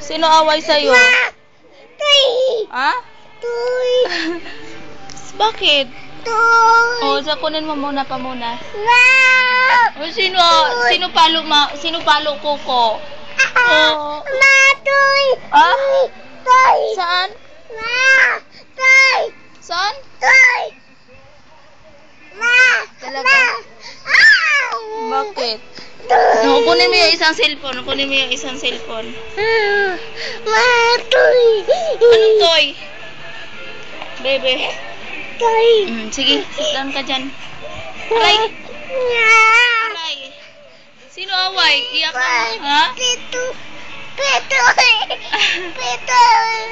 Sino away sa'yo? Toy! Ha? Toy! Bakit? Toy! O, kunin mo muna pa muna. Ma! O, sino palo Kuko? Oh. Ma! Toy! Ah? Toy! Saan? Ma! Toy! Saan? Toy! Ma! Talaga? Bakit? Toy! No, kunin mo yung isang cellphone. Ma! Toy! Anong toy? Bebe. Toy! Sige, sit down ka dyan. Aray! Sino away? Iyak ka. Ha? Pito!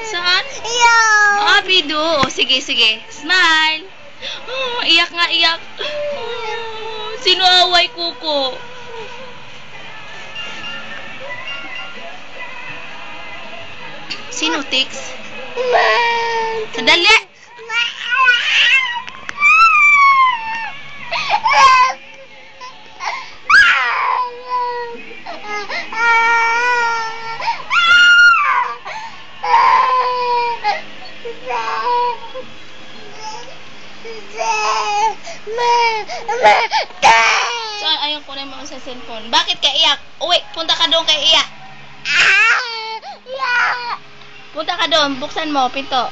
Saan? Yo! Pido. O, sige. Smile. Oh, iyak nga, iyak. Oh, sino away, Kuko? Sino, Tix? Sandali! Saan? Ayaw kunin mo sa cellphone. Bakit ka iyak? Uwi, punta ka doon kay iyak. Punta ka doon, buksan mo, pinto.